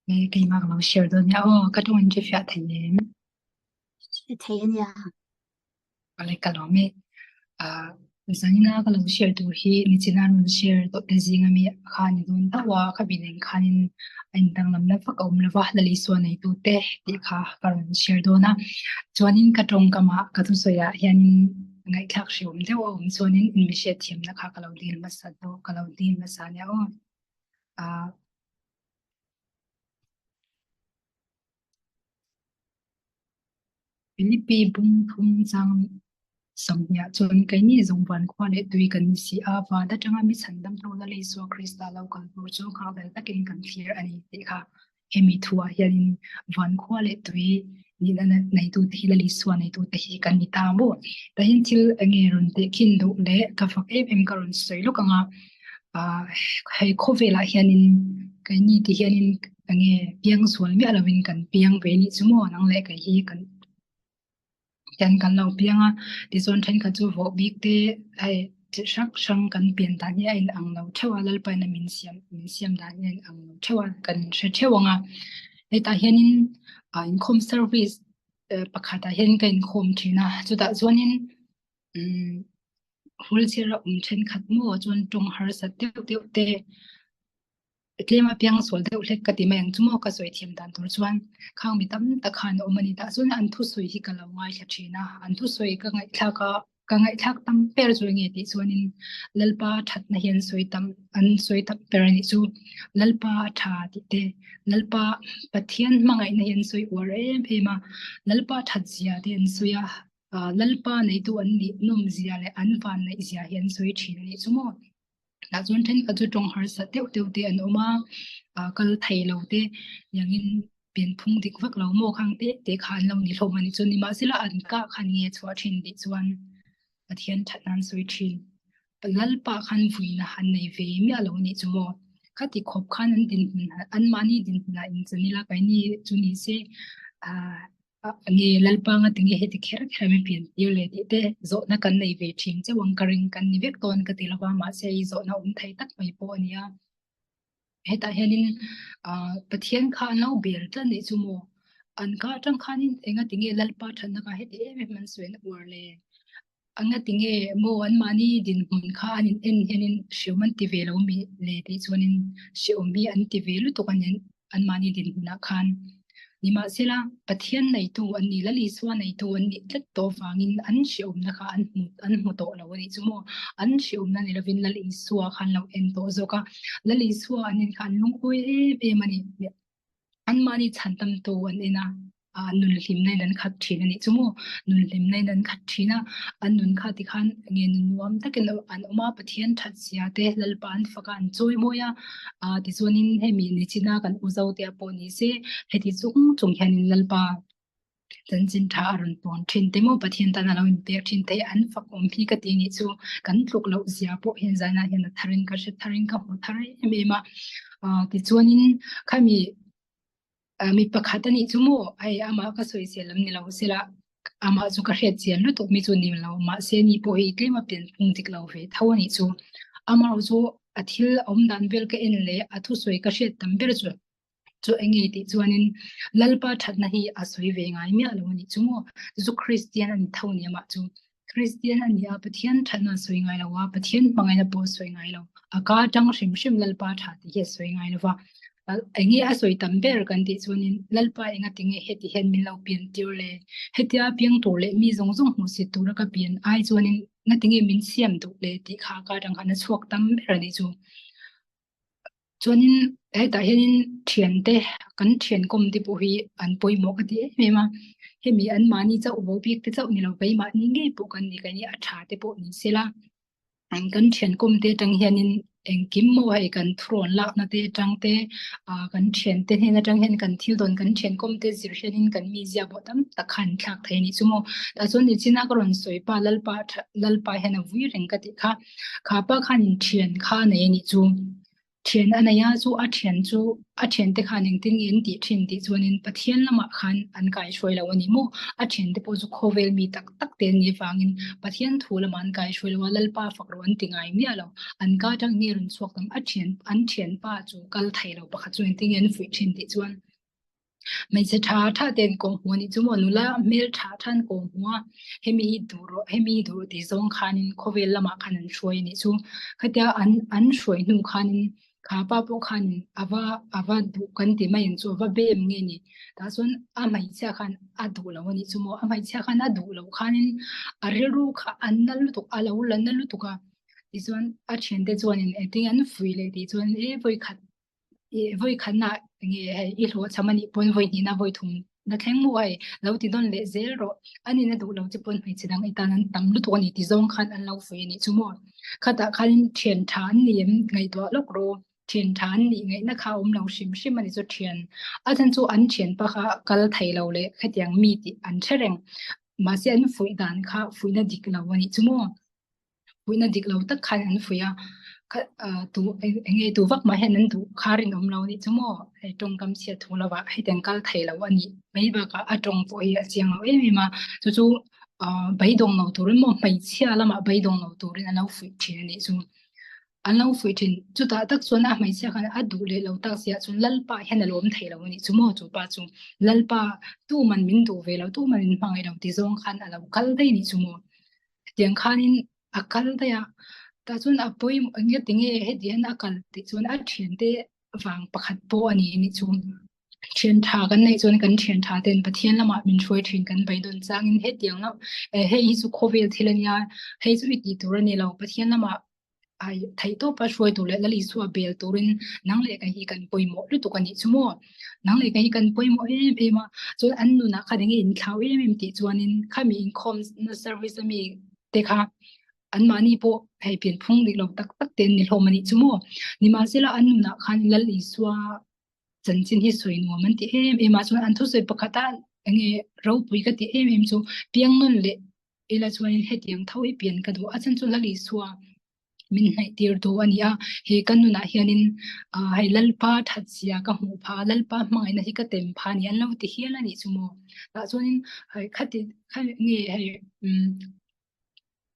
cái màเราshare đó nha cái trong anh chỉ phải thấy em thấy anh à cái cái lo me à giờ ni na cáiเราshare đó hi ni chỉ na mình share đó cái gì ngay mi khai ni don ta wa khai bin khai ni anh đang làm lập cái ông lập là lý số này tu te thì khai cái mình share đó na cho nên cái trong cái mà cái tu soi à hiện ngay khác siêu mình theo ông cho nên in mi share thêm na khai cáiเราđi mà sao đó cáiเราđi mà sao nha à Philippines bung thung sang song ya chon kai ni zong van khwa le tui kan si a va da tanga mi chandam to la le so krista local pro cho kha da takin kan fear ani ti kha hemi thua hian van khwa le tui ni na nei tu thi la li so nei tu te hi kan ni ta mo ta hin thil ange run te khin du le ka fak em karun soi lu kanga a hai khovela hian in kai ni ti hian in ange piang sual mi alawin kan piang ve ni chumo nang le kai hi kan yan kan lo pianga ti zon then kha chu vo bik te ai chi sak sang kan pian ta ni ai ang lo thewa lal pa na min siam da ni ang lo thewa kan she thewanga ai ta hianin income service pakhata hian kan khom thina chu da zonin wheelchair then khat mo chon tung har sa te te tlema piang sol de ulek ka ti mayang chumo ka soi thiam dan tur chuan khang mi tam ta khan o mani ta chuan an thu soi hi kala ngai thla thina an thu soi ka ngai thla ka ngai thak tam per chu nge ti chuan in lalpa that na hian soi tam an soi tam per ni chu lalpa tha ti te lalpa pathian mangai na hian soi or em ema lalpa that zia te an soya lalpa nei tu an ni nom zia le an van nei zia hian soi thin ni chumo là chuan then ka chu tong har sa teu teu te an oma kal thei lo te yangin pian phung dik vak lo mo khang te khan lo ni hlom ani chun ni ma sila an ka khan nge chwa thin di chuan pathian that nan soi thin lal pa khan vui na han nei ve mi alo ni chumo khati khop khan an din an mani din na in chani la kai ni chuni se a nge lalpa nga tinge heti khera khera me pian tir le ti te zo na kan nei ve thing che wang karing kan ni vek ton ka tilaba ma se zo na thai tak mai po ania heta henin pathian kha no ber tla ni chumo an ka tang khanin enga tinge lalpa than na ka heti em man suen war le anga tinge mo an mani din hun kha anin en henin shiuman ti ve lo mi le ti chuanin shium bi an ti ve lu to kan an mani din na khan nima sela pathian nei tu an ni lali swa nei tu an ni tlet to wangin an shium na kha an mu to lo ni chumo an shium na ni lovin lali swa khan lo en to zoka lali swa anin khan lung oi e mani an mani chantam to an ena nun lim nei nan khat thina ni chumo nun lim nei nan khat thina an nun kha ti khan nge nun nuam takin an oma pathian that sia te lalpan fakan choi moya ti zonin hemi ni china kan uzau te aponi se heti chung chung hianin lalpa chân chin tha arun pon thin te mo pathian ta na lo in pe thin te an fak om phi ka ti ni chu kan tluk lo zia po hen zana hen tharin ka she tharin ka ho thari me ma ti chuanin khami mi pakhatani chumo ai ama ka soi selam ni lo sela ama chu ka hret chian lu to mi chu ni lo ma se ni po hi tlema pen phung tik lo ve thawani chu ama ro chu athil om dan vel ka en le athu soi ka hret tam ber chu chu engi ti chuanin lalpa thatna hi asoi ve ngai mi alo ni chumo chu christian ani thawni ama chu christian ani a pathian thatna soi ngai lawa pathian mangai na po soi ngai lo aka tang shim shim lalpa tha ti he soi ngai lawa engi asoi tamber kan ti chuanin lalpa enga tinge heti hen min lo pian tir le hetia piang to le mi zong zong hu si tu ra ka pian ai chuanin nga tinge min siam tu le ti kha ka dang khana chuak tam ber ni chu chuanin ta hianin thian te kan thian kom ti po hi an poimo ka ti me ma hemi an mani cha ubo bik te chau ni lo bai ma ni nge po kan ni kai ni a tha te po ni sela an kan thian kom te tang hianin eng kim mo hai kan thron lak na te tang te kan thian te hena tang hen kan thil don kan thian kom te zir hianin kan mi zia bo tam ta khan thak the ni chumo ta chon ni china karon soi pa lalpa hena vui reng ka ti kha pa khan thian kha nei ni chu thiền anh ấy chú à thiền te khan in ting in ti thin ti chuan in pathian lama khan an kai shoi lo ani mo a thiền te po chu khovel mi tak tak te ni wangin pathian thu lama an kai shoi lo lalpa fak ro an tingai mi alo an ka tang ni run suak tam a thiền pa chu kal thai lo pakhat chu in ting in fui thin ti chuan mai se tha ten ko honi chu mo nula mel tha than ko hua hemi duro ti zong khanin khovel lama khanan shoi ni chu khatia an shoi nu khanin kha pa po khanin ava du kan ti mai chu va bem nge ni ta son a mai cha khan a du lo ni chu mo a mai cha khan a du lo khanin a ru kha an nal tu ala u lan nal tu ka ti chuan a chen te chuan in eting an fui le ti chuan voi khana nge I lo chamani pon voi ni na voi thum na kheng mu ai lo ti don le zel ro ani na du lo chi pon mai chidang itan an tam lu to ni ti zong khan an lo fui ni chumo khata khan thian than ni em ngai to lok ro thian than ni ngai na kha lo shim ani chu thian a than chu an thian pa kha kal thai lo le khatiang mi ti an thereng ma se an fui dan kha fui na dik lo ani chumo fui na dik lo tak khan an fuya tu nge tu vak ma hen nan tu kharin lo ni chumo ai tong kam sia thula wa hai teng kal thai lo ani mei ba ka atong po hi chiang lo emi ma chu bai dong lo tu rin mo mai chia lama bai dong lo tu rin an lo fui thin ni chu an lo fui thin chu ta tak chuan a mai chia khan a du le lo tak sia chun lal pa hen lom thai lo ni chumo chu pa chu lal pa tu man min du ve lo tu man min mangai lo ti zong khan alo kal dei ni chumo tiang khanin akal da ya ta chun a poi nge tinge he dian akal ti chun a thian te wang pakhat po ani ni chun thian tha kan nei chun kan thian tha ten pathian lama min shoi thin kan bai don chang in he tiang lo he hi chu khovel thilania he chu ti turani lo pathian lama ai thai to pa shoi tu le lali suwa bel turin nang le ka hi kan poi mo lu tu kan ni chumo nang le ka hi kan poi mo ma chun an nu na kha ding in khau ti chuanin khami in khom na service mi te kha an mani po hai pian phung dik lo tak tak ten ni hlomani chumo ni ma sela an na khan lal I swa chan chin hi soi no man ti ma chun an thu soi pakhata nge ro pui ka ti chu piang non le ila chuan he tiang thoi pian ka do achan chu lal I swa min hai tir do ania he kan nu na hianin hai lalpa thatsia ka hu pha lalpa mangai na hi ka tem pha ni an lo ti hiala ni chumo ta chuanin hai khati nge hai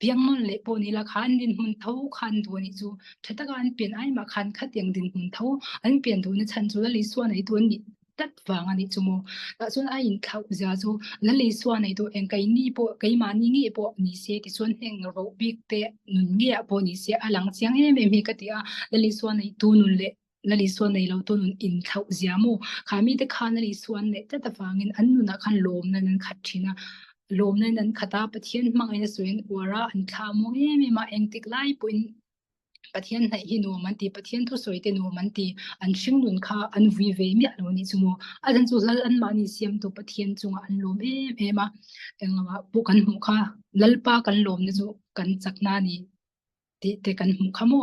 piang non le po ni la khan din hun tho khan du ni chu thata kan pen ai ma khan kha tiang din hun tho an pen du ni chan chu la li swa nei tu ni tat wang ani chumo ta chun ai in khau ja chu la li swa nei tu eng kai ni po kai ma ni ngi po ni se ti chun heng ro bik te nun nge po ni se alang chiang em mi ka ti a la li swa nei tu nun le la li swa nei lo tu nun in khau ja mo kha mi te khan la li swa ne ta ta wangin an nu na khan lom na nan khat thina lom na nan khata pathian mangai na suin wara an kha mo mi ma eng tik lai puin pathian nai hi no man ti pathian thu soi te no man ti an hring lun kha an vi ve mi alo ni chumo adan chu lal an mani siam to pathian chunga an lom ma engama pu kan mu kha lalpa kan lom ni chu kan chakna ni te kan mu khamo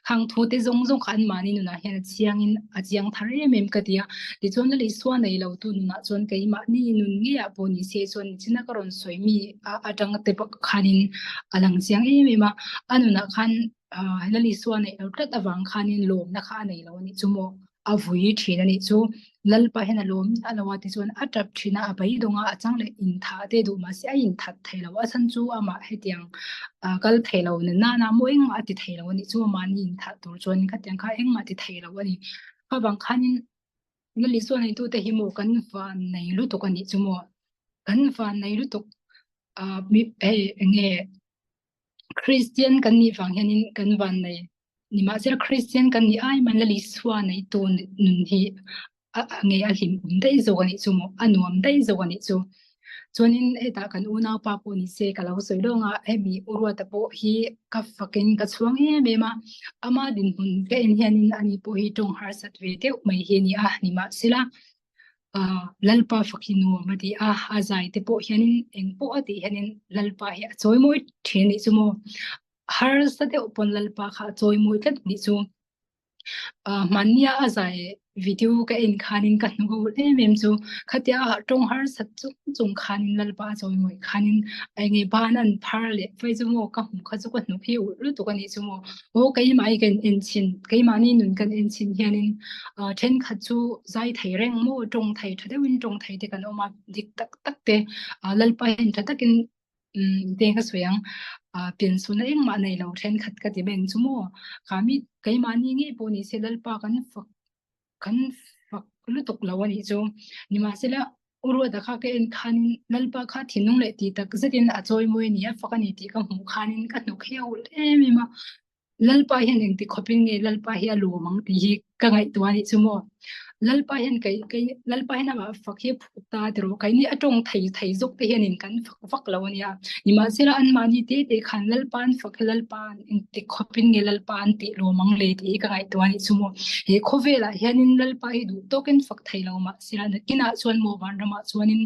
khang thu te zong zong khan mani nu na hian chiang in a chiang thare mem ka dia ti chon le swa nei lo tu nu na chon kai ma ni nun nge a po ni se chon china karon soi mi a tang te pa khanin alang chiang ma anu na khan la li swa nei lo tat awang khanin lom na kha nei lo ni chumo a vui thina ni chu lal pa hena lom alawa ti chon atap thina a bai donga achang le in tha te du ma se a in that thailo a san chu ama hetiang kal thailo na na mo eng ma ti thailo ni chu ma ni in tha tur chon kha tiang kha eng ma ti thailo ani kha bang khanin la li swa nei tu te hi mo kan fa nei lu to kan ni chumo kan fa nei lu to mi nge Christian kan ni wang hianin kan van nei ni ma sel Christian kan ni ai man la li swa nei tu nun hi nge a hlim dei zo ani chumo anuam dei zo ani chu chuanin eta kan una pa po ni se kala soi longa hemi urwa ta po hi ka fakin ka chuang me ma ama din hun ke in hianin ani po hi tong har sat ve te mai hi ni a ni ma sila lalpa fakinu mati azai te po hianin eng po ati hianin lalpa hi choi moi theni chumo har sa te upon lalpa kha choi moi tlat ni chu mania azai video ka in khanin kan go em chu khatia tong har sat chu chung khanin lalpa choi moi khanin ai nge ban an phar le phai chu mo ka hum kha chu ka nu phi u lu tu ka ni chu mo o kai mai kan in chin kai mani nun kan in chin hianin then kha chu zai thai reng mo tong thai thade win tong thai te kan oma dik tak tak te lalpa hin tha takin te ka soyang pian su na eng ma nei lo then khat ka ti beng chu mo kami kai mani nge po ni se lalpa kan fak lu tuk lawani chu ni ma sela uru da kha ke en khan lalpa kha thinung le ti tak zatin a choi moi ni a fakani ti ka mu khanin ka nu kheu em ma lalpa hian eng ti khopin nge lalpa hi alu mang ti hi ka ngai tuani chu mo lalpa hian kai lalpa hian ma fakhi ta dro kai ni atong thai thai jok te hian in kan fak lawani a ni ma sela an mani te te khan lalpan fak lalpan eng ti khopin nge lalpan ti lo mang le ti ka ngai tuani chu mo he khovela hianin lalpa hi du token fak thai lo ma sila na kina chuan mo van rama chuanin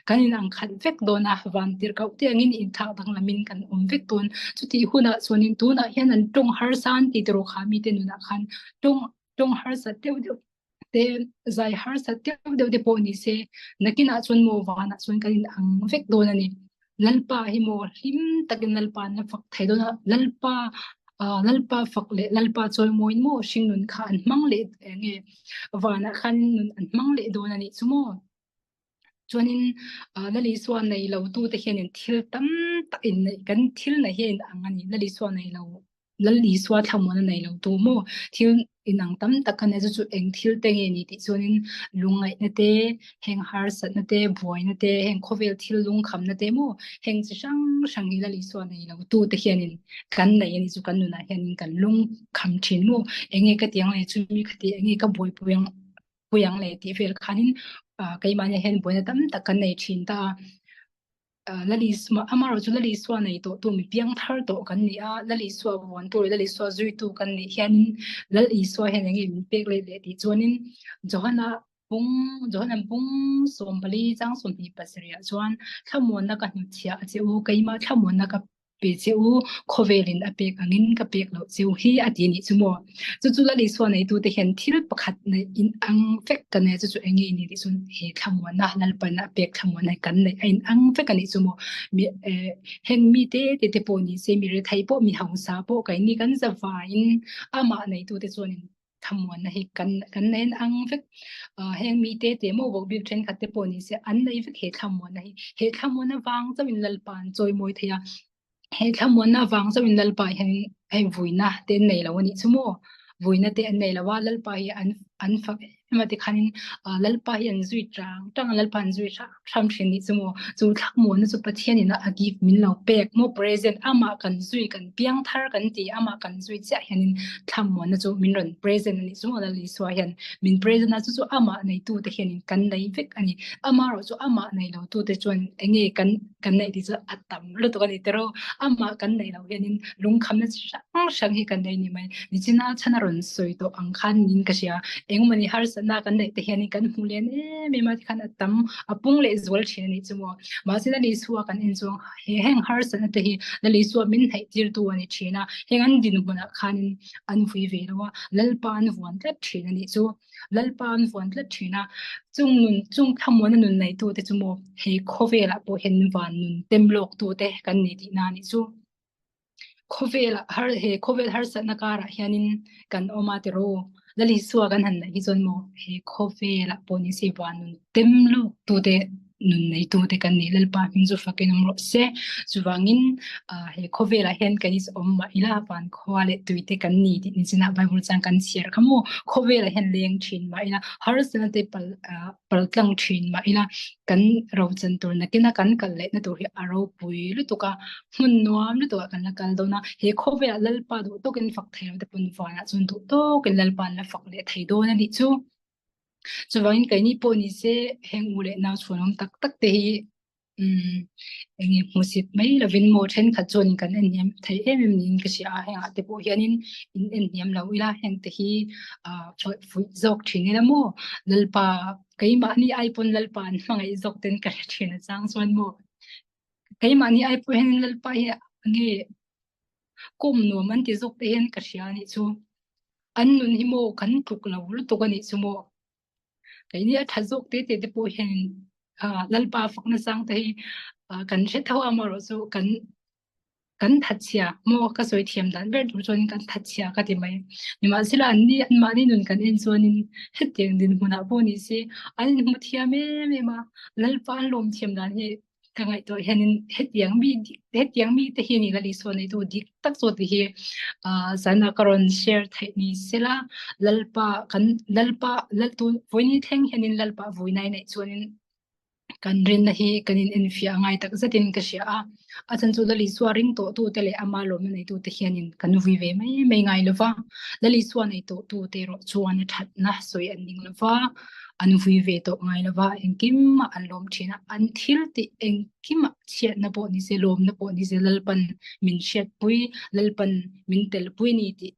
kanin ang khan vek dona van tir kau te angin in thak dang lamin kan vek ton chuti huna chuanin tuna hian an tong har san ti tro kha mi te nuna khan tong har sa te te zai har sa te de po ni se nakina chuan mo wana chuan kanin ang vek don ani lalpa hi mo him takin lalpa na fak thai dona lalpa fak le lalpa choi moin mo hring nun kha an hmang le nge wana khan nun an hmang le don ani chumo chuanin lali suan nei lo tu te hian thil tam ta in nei kan thil na hian angani lali suan nei lo lali suwa thamon nei lo tu mo thil inang tam takan azu chu eng thil te nge ni ti chuanin lungai na te heng har sat na te buai na te heng khovel thil lung kham na te mo heng chi sang sang hi lali suan nei lo tu te hianin kan nei ani chu kan nu na hianin kan lung kham thin mo enge ka tiang le chu mi khati enge ka boi puyang le ti fel khanin kai manya hen boina tam takan nei thin ta lali sma amaro chu lali swa nei to mi piang thar to kan ni a lali swa won to lali swa zui tu kan ni hian lali swa hen ngi mi pek le le ti chuanin johana bung sompali chang som hi pasria chuan thamon na ka hnu chia cheu keima thamon na ka pe cheu khovelin apek angin ka pek lo cheu hi ati ni chumo chu lali swa nei tu te hen thil pakhat nei in ang fek kan ne chu engi ni ti sun he thamon na lalpan apek thamon na kan nei in ang fek ani chumo mi heng mi te po ni se mi re thai po mi hausa po kai ni kan zawa in ama nei tu te chuanin thamon na he kan nen ang fek heng mi te mo bo bi tren khat te po ni se an nei fek he thamon na he thamon na wang chawin lalpan choi moi thaya he thamon na wang chawin lalpa hen vuina te nei lo ani chumo vuina te an nei lawa lalpa hi an fak ma te khanin lalpa hi an zui tang lalpa an zui tham thin ni chumo chu thak mo na chu pathian ina agi min lo pek mo present ama kan zui kan piang thar kan ti ama kan zui cha hianin tham mo na chu min ron present ni chumo la li swa hian min present na chu ama nei tu te hianin kan nei vek ani ama ro chu ama nei lo tu te chuan enge kan nei ti chu atam lu to kan itero ama kan nei lo hianin lung kham na sang hi kan nei ni mai ni china chana ron soi to ang khan nin ka sia engmani har sana kan nei te hianin kan hulen me ma khan atam apung le zol thina ni chumo ma sina ni suwa kan in chuang he heng har sana te hi la li suwa min hai tir tu ani thina heng an din huna khan an fui ve lo lalpan huan tla thina ni chu lalpan huan tla thina chung thamon nun nei tu te chumo he khovela po hen van nun temlok tu te kan ni ti na ni chu khovel har sat na kara hianin kan oma te ro lali suwa kan han hi chon mo he khovela poni se wanun temlo tu te nun nei tu te kan ni lalpa min zu fakin ro se chuwangin he khovela hian kan is omma ila pan khwale tuite kan ni ti ni china bible chang kan share khamo khovela hian leng thin ma ila har sana te pal tlang thin ma ila kan ro chan tur na kina kan kal le na tur hi aro pui lu tuka mun nuam lu tuka kan la kal do na he khovela lalpa do to ken fak thai te pun fa na chun to ken lalpa la fak le thai do na ni chu chuwangin kai ni po ni se heng u le na chunom tak tak te hi engi musit mai lovin mo then kha chon kan en niam thai em nin ka sia heng ate po hianin in en niam lo ila heng te hi fui jok thine la mo lalpa kai ma ni iphone lalpa an mangai jok ten ka thina chang chuan mo kai ma ni iphone hen lalpa hi nge kom no man ti jok te hen ka sia ni chu an nun hi mo kan thuk lo lu to ka ni chu mo cái này thà dục te po hen lalpa phok na sang te kan she thaw amaro so kan thachia mo ka soi thiam dan ber dur chon kan thachia ka ti mai ni ma sila an ni an ma ni nun kan en chon in heteng din huna po ni se an mu thia me ma lalpa lom thiam dan hi ka ngai to henin heteng mi te hi ni la li so nei tu dik tak so ti hi sana karon share thai ni sila lalpa laltu voini theng henin lalpa voinai nei chonin kan rin na hi kanin infia ngai tak zatin ka sia a chan chu dali swaring to tu tele amalo me nei tu te hianin kan vi ve mai ngai lova dali swa nei to tu te ro chuan that na soi an ning lova an vi ve to ngai lova engkim ma an lom thina an thil ti engkim chiat na bo ni se lom na bo ni se lalpan min shet pui lalpan min tel pui ni ti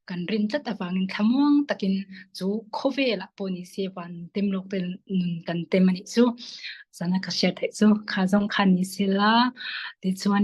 kan rin chat awangin thamuang takin chu khovela poni se van temlok ten nun kan temani chu sana ka share thai chu kha jong khan ni sila ti chuan